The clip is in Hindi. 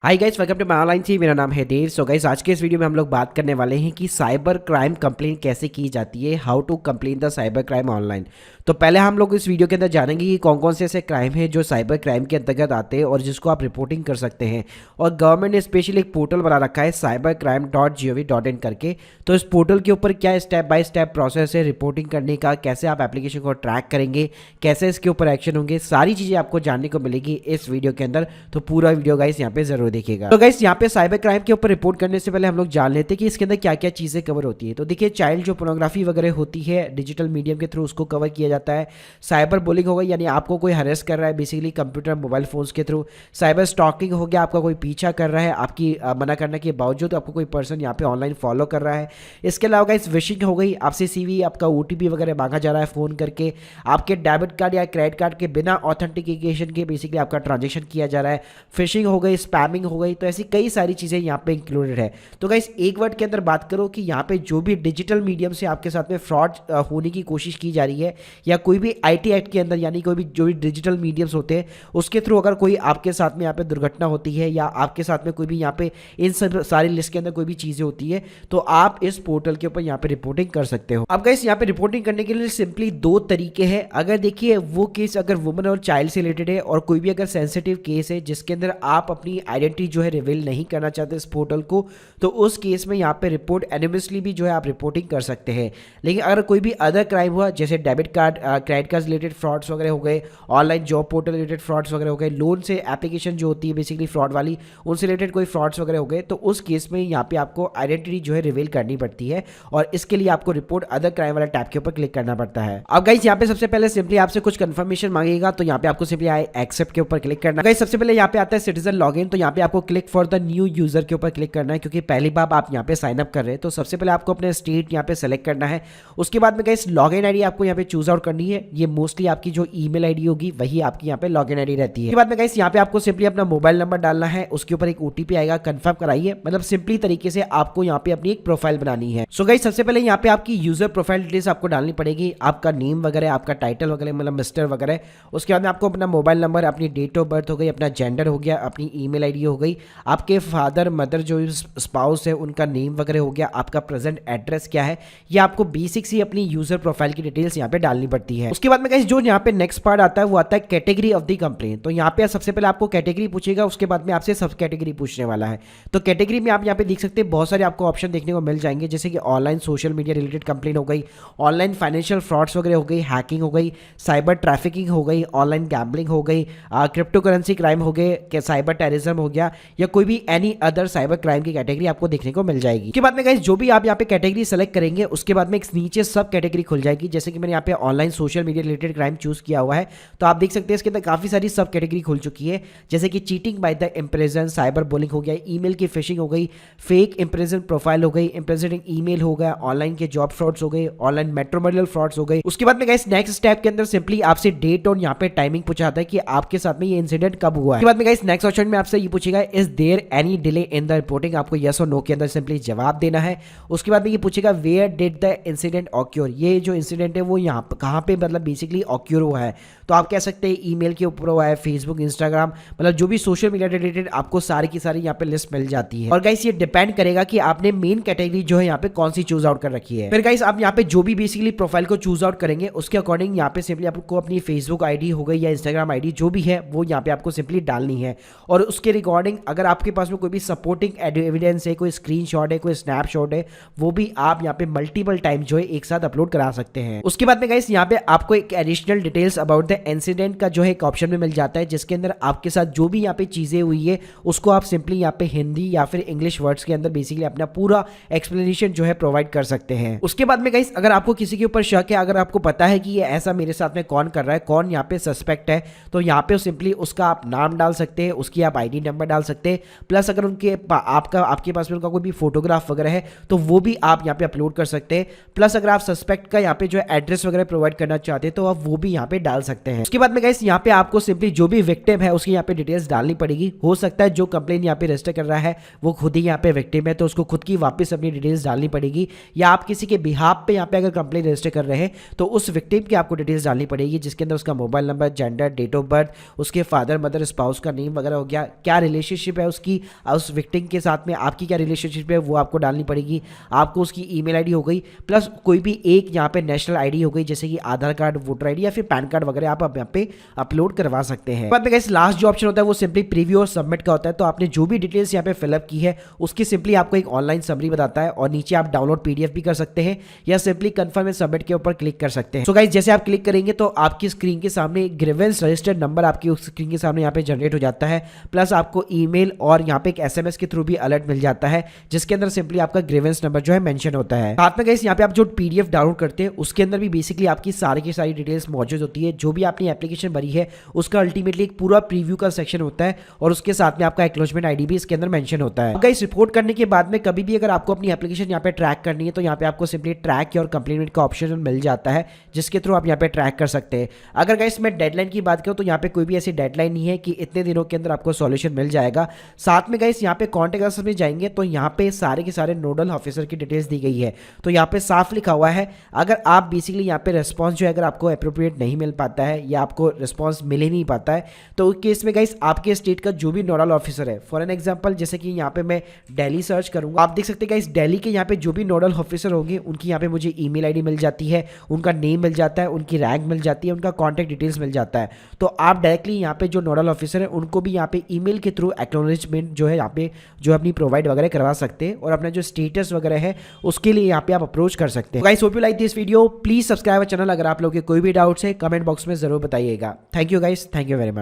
Hi guys, welcome to my online थी। मेरा नाम है देव। सो गाइस, आज के इस वीडियो में हम लोग बात करने वाले हैं कि साइबर क्राइम कंप्लेन कैसे की जाती है, how to complain the cyber crime online. तो पहले हम लोग इस वीडियो के अंदर जानेंगे कि कौन कौन से ऐसे क्राइम हैं जो साइबर क्राइम के अंतर्गत आते हैं और जिसको आप रिपोर्टिंग कर सकते हैं। और गवर्नमेंट ने स्पेशली एक पोर्टल बना रखा है cybercrime.gov.in करके। तो इस पोर्टल के ऊपर क्या स्टेप बाय स्टेप प्रोसेस है रिपोर्टिंग करने का, कैसे आप एप्लीकेशन को ट्रैक करेंगे, कैसे इसके ऊपर एक्शन होंगे, सारी चीज़ें आपको जानने को मिलेगी इस वीडियो के अंदर। तो पूरा वीडियो गाइस यहाँ पे जरूर देखिएगा। तो गाइस, यहाँ पे साइबर क्राइम के ऊपर रिपोर्ट करने से पहले हम लोग जान लेते हैं कि इसके अंदर क्या क्या चीज़ें कवर होती है। तो देखिए, चाइल्ड जो पोर्नोग्राफी वगैरह होती है डिजिटल मीडियम के थ्रू, उसको कवर किया जाता है। साइबर बुलिंग हो गई, यानी आपको कोई हरेस कर रहा है बेसिकली कंप्यूटर मोबाइल फोन्स के थ्रू। साइबर स्टॉकिंग हो गया, आपका कोई पीछा कर रहा है, आपकी मना करने के बावजूद आपको कोई पर्सन यहाँ पे ऑनलाइन फॉलो कर रहा है। इसके अलावा गाइस, विशिंग हो गई, आपसे सीवी आपका ओटीपी वगैरह मांगा जा रहा है फ़ोन करके, आपके डेबिट कार्ड या क्रेडिट कार्ड के बिना ऑथेंटिकेशन के बेसिकली आपका ट्रांजेक्शन किया जा रहा है। फिशिंग हो गई, स्पैमिंग हो गई, तो ऐसी कई सारी चीज़ें यहाँ पे इंक्लूडेड है। तो गाइस, एक वर्ड के अंदर बात करो कि यहाँ पे जो भी डिजिटल मीडियम से आपके साथ में फ्रॉड होने की कोशिश की जा रही है, या कोई भी आईटी एक्ट के अंदर, यानी कोई भी जो भी डिजिटल मीडियम्स होते हैं उसके थ्रू अगर कोई आपके साथ में यहाँ पे दुर्घटना होती है, या आपके साथ में कोई भी यहाँ पे इन सब सारी लिस्ट के अंदर कोई भी चीज़ें होती है, तो आप इस पोर्टल के ऊपर यहाँ पे रिपोर्टिंग कर सकते हो। अब गाइस, यहाँ पे रिपोर्टिंग करने के लिए सिंपली दो तरीके हैं। अगर देखिए, वो केस अगर वुमन और चाइल्ड से रिलेटेड है और कोई भी अगर सेंसिटिव केस है जिसके अंदर आप अपनी आइडेंटिटी जो है रिवील नहीं करना चाहते इस पोर्टल को, तो उस केस में यहाँ पे रिपोर्ट एनिमसली भी जो है आप रिपोर्टिंग कर सकते हैं। लेकिन अगर कोई भी अदर क्राइम हुआ, जैसे debit card credit card related frauds वगैरह हो गए, online job portal related frauds वगैरह हो गए, लोन से एप्लीकेशन जो होती है बेसिकली फ्रॉड वाली, उनसे रिलेटेड कोई फ्रॉड्स वगैरह हो गए, तो उस केस में यहाँ पे आपको आइडेंटिटी जो है रिवील करनी पड़ती है। और इसके लिए आपको रिपोर्ट अदर क्राइम वाला टैब के ऊपर क्लिक करना पड़ता है। अब गाइस, यहाँ पे सबसे पहले सिंपली आपसे कुछ कंफर्मेशन मांगेगा, तो यहाँ पे आपको सिंपली एक्सेप्ट के ऊपर क्लिक करना है। गाइस, सबसे पहले यहाँ पे आता है सिटीजन लॉगिन, तो यहाँ पे आपको click for the new user के ऊपर क्लिक करना है, क्योंकि पहली बार आप यहाँ पे साइन अप कर रहे हैं। तो सबसे पहले आपको अपने स्टेट यहाँ पे सेलेक्ट करना है। उसके बाद में गाइस, लॉगिन आईडी आपको यहाँ पे चूज आउट करनी है। ये मोस्टली आपकी जो ईमेल आईडी होगी वही आपकी यहाँ पे लॉगिन आईडी रहती है। उसके बाद में गाइस, यहाँ पे आपको सिंपली अपना मोबाइल नंबर डालना है, उसके ऊपर एक ओटीपी आएगा, कंफर्म कराइए। मतलब सिंपली तरीके से आपको यहाँ पे अपनी एक प्रोफाइल बनानी है। सो गाइस, सबसे पहले यहाँ पे आपकी यूजर प्रोफाइल डिटेल्स आपको डालनी पड़ेगी, आपका नेम वगैरह, आपका टाइटल वगैरह, मतलब मिस्टर वगैरह। उसके बाद में आपको अपना मोबाइल नंबर, अपनी डेट ऑफ बर्थ हो गई, अपना जेंडर हो गया, अपनी ईमेल आईडी हो गई, आपके फादर मदर जो स्पाउस है उनका नेम वगैरह हो गया, आपका प्रेजेंट एड्रेस क्या है, ये आपको बेसिक सी अपनी यूजर प्रोफाइल की डिटेल्स यहाँ पे डालनी पड़ती है। उसके बाद में गाइस, जो यहाँ पे नेक्स्ट पार्ट आता है वो आता है कैटेगरी ऑफ द कंप्लेन। तो यहाँ पे सबसे पहले आपको कैटेगरी पूछेगा, उसके बाद में आपसे सब कैटेगरी पूछने वाला है। तो कैटेगरी में आप यहाँ पे देख सकते हैं बहुत सारे आपको ऑप्शन देखने को मिल जाएंगे, जैसे कि online social media related complain हो गई, ऑनलाइन फाइनेंशियल फ्रॉड्स वगैरह हो गई, हैकिंग हो गई, साइबर ट्रैफिकिंग हो गई, ऑनलाइन गैम्बलिंग हो गई, क्रिप्टो करेंसी क्राइम हो गए, साइबर टेररिज्म हो गया, या कोई भी एनी अदर साइबर क्राइम की कैटेगरी आपको देखने को मिल जाएगी। उसके बाद में गाइस, जो भी आप यहाँ पे कैटेगरी सेलेक्ट करेंगे उसके बाद में एक नीचे सब कैटेगरी खुल जाएगी। जैसे कि मैंने यहाँ पे online social media related crime choose किया हुआ है, तो आप देख सकते हैं इसके अंदर काफी सारी सब कैटेगरी खुल चुकी है, जैसे कि cheating by the impersonation, cyber bullying हो गया, ईमेल की फिशिंग हो गई, फेक इम्प्रेजन प्रोफाइल हो गई, इम्प्रेजन ईमेल हो गया, ऑनलाइन के जॉब फ्रॉड्स हो गए, ऑनलाइन मैट्रिमोनियल फ्रॉड्स हो गए। उसके बाद में गाइस, नेक्स्ट स्टेप के अंदर सिंपली आपसे डेट और यहाँ पे टाइमिंग पूछा जाता है कि आपके साथ में ये इंसिडेंट कब हुआ है। उसके बाद में गाइस, नेक्स्ट ऑप्शन में आपसे ये पूछेगा is there any delay in the reporting, आपको यस और नो के अंदर सिंपली जवाब देना है। उसके बाद में ये पूछेगा where did the incident occur, ये जो इंसिडेंट है वो यहाँ कहाँ पे मतलब बेसिकली ऑक्योर हुआ है। तो आप कह सकते हैं ईमेल के ऊपर हुआ है, फेसबुक, इंस्टाग्राम, मतलब जो भी सोशल मीडिया रिलेटेड आपको सारी की सारी यहाँ पे लिस्ट मिल जाती है। और गाइस, ये डिपेंड करेगा कि आपने मेन कैटेगरी जो है यहाँ पे कौन सी चूज आउट कर रखी है। फिर गाइस, आप यहाँ पे जो भी बेसिकली प्रोफाइल को चूज आउट करेंगे उसके अकॉर्डिंग यहाँ पे सिंपली आपको अपनी फेसबुक आईडी हो गई या इंस्टाग्राम आईडी जो भी है वो यहाँ पे आपको सिंपली डालनी है। और उसके रिकॉर्डिंग अगर आपके पास में कोई भी सपोर्टिंग एविडेंस है, कोई स्क्रीनशॉट है, कोई स्नैपशॉट है, वो भी आप यहाँ पे मल्टीपल टाइम जो है एक साथ अपलोड करा सकते हैं। उसके बाद में गाइस, यहाँ पे आपको एक additional details about the incident का जो है एक ऑप्शन में मिल जाता है, जिसके अंदर आपके साथ जो भी यहाँ पे चीजें हुई है उसको आप सिंपली यहाँ पे हिंदी या फिर इंग्लिश वर्ड्स के अंदर बेसिकली अपना पूरा एक्सप्लेनेशन जो है प्रोवाइड कर सकते हैं। उसके बाद में गाइस, अगर आपको किसी के ऊपर शक है, अगर आपको पता है कि ये ऐसा मेरे साथ में कौन कर रहा है, कौन यहाँ पे सस्पेक्ट है, तो यहाँ पे सिंपली उसका आप नाम डाल सकते हैं, उसकी आप आईडी नंबर डाल सकते हैं, प्लस अगर उनके आपके पास में उनका कोई भी फोटोग्राफ वगैरह है तो वो भी आप यहाँ पे अपलोड कर सकते हैं। प्लस अगर आप सस्पेक्ट का यहाँ पे जो एड्रेस वगैरह प्रोवाइड करना चाहते हैं तो आप वो भी यहाँ पे डाल सकते सकते हैं। उसके बाद में गाइस यहाँ पे आपको सिंपली जो भी विक्टिम है उसकी यहाँ पे डिटेल्स डालनी पड़ेगी। हो सकता है जो कंप्लेन यहाँ पे रजिस्टर कर रहा है वो खुद ही यहाँ पे विक्टिम है, तो उसको खुद की वापस अपनी डिटेल्स डालनी पड़ेगी, या आप किसी के बिहाफ पे यहाँ पे अगर कंप्लेन रजिस्टर कर रहे हैं तो उस विक्टिम की आपको डिटेल्स डालनी पड़ेगी, जिसके अंदर उसका mobile number, gender, date of birth, उसके फादर मदर स्पाउस का नेम वगैरह हो गया, क्या रिलेशनशिप है उसकी उस विक्टिम के साथ में, आपकी क्या रिलेशनशिप है वो आपको डालनी पड़ेगी। आपको उसकी ईमेल आईडी हो गई, प्लस कोई भी एक यहाँ पे नेशनल आईडी हो गई, जैसे कि आधार कार्ड, वोटर आईडी या फिर पैन कार्ड वगैरह आप यहाँ पे अपलोड करवा सकते हैं। बाद में गाइस लास्ट जो ऑप्शन होता है वो सिंपली प्रीव्यू और सबमिट का होता है। तो आपने जो भी डिटेल्स यहाँ पे फिलअप की है उसकी सिंपली आपको एक ऑनलाइन समरी बताता है, और नीचे आप डाउनलोड पीडीएफ भी कर सकते हैं या सिंपली कंफर्म एंड सबमिट के ऊपर क्लिक कर सकते हैं। सो गाइस जैसे आप क्लिक करेंगे तो आपकी स्क्रीन के सामने ग्रीवेंस रजिस्टर्ड नंबर आपकी स्क्रीन के सामने यहाँ पे जनरेट हो जाता है, प्लस आपको ईमेल और यहाँ पे एक एसएमएस के थ्रू भी अलर्ट मिल जाता है, जिसके अंदर सिंपली आपका ग्रीवेंस नंबर जो है मेंशन होता है। साथ में गाइस यहाँ पे आप जो पीडीएफ डाउनलोड करते हैं उसके अंदर भी बेसिकली आपकी सारी की सारी डिटेल्स मौजूद होती है। जो भी आपने एप्लीकेशन भरी है उसका अल्टीमेटली एक पूरा प्रीव्यू का सेक्शन होता है, और उसके साथ में आपका एक्नॉलेजमेंट आईडी भी इसके अंदर मेंशन होता है। गाइस रिपोर्ट करने के बाद में कभी भी अगर आपको अपनी एप्लीकेशन यहाँ पे ट्रैक करनी है तो यहाँ पे आपको सिंपली ट्रैक और कंप्लेंट का ऑप्शन मिल जाता है, जिसके थ्रू आप यहाँ पे ट्रैक कर सकते हैं। अगर गाइस मैं डेडलाइन की बात करूँ तो यहाँ पे कोई भी ऐसी डेडलाइन नहीं है कि इतने दिनों के अंदर आपको सॉल्यूशन मिल जाएगा। साथ में गाइस यहाँ पे कॉन्टेक्ट अस में जाएंगे तो यहाँ पे सारे के सारे नोडल ऑफिसर की डिटेल्स दी गई है। तो यहाँ पे साफ लिखा हुआ है अगर आप बेसिकली यहाँ पे रिस्पॉन्स जो है अगर आपको अप्रोप्रिएट नहीं मिल पाता है या आपको रिस्पॉन्स मिल ही नहीं पाता है तो उस केस में गाइस आपके स्टेट का जो भी नोडल ऑफिसर है, फॉर एन एग्जांपल जैसे कि यहाँ पे मैं दिल्ली सर्च करूंगा, आप देख सकते हैं गाइस दिल्ली के यहाँ पे जो भी नोडल ऑफिसर होंगे उनकी यहाँ पे मुझे ईमेल आईडी मिल जाती है, उनका नेम मिल जाता है, उनकी रैंक मिल जाती है, उनका कॉन्टैक्ट डिटेल्स मिल जाता है। तो आप डायरेक्टली यहाँ पे जो नोडल ऑफिसर है उनको भी यहाँ पे ईमेल के थ्रू एक्नॉलेजमेंट जो है यहाँ पे जो अपनी प्रोवाइड वगैरह करवा सकते हैं, और अपना जो स्टेटस वगैरह है उसके लिए यहाँ पे आप अप्रोच कर सकते हैं। Guys hope you like this video, please subscribe channel. अगर आप लोग के कोई भी डाउट्स है कमेंट बॉक्स में जरूर बताइएगा। Thank you guys, thank you very much.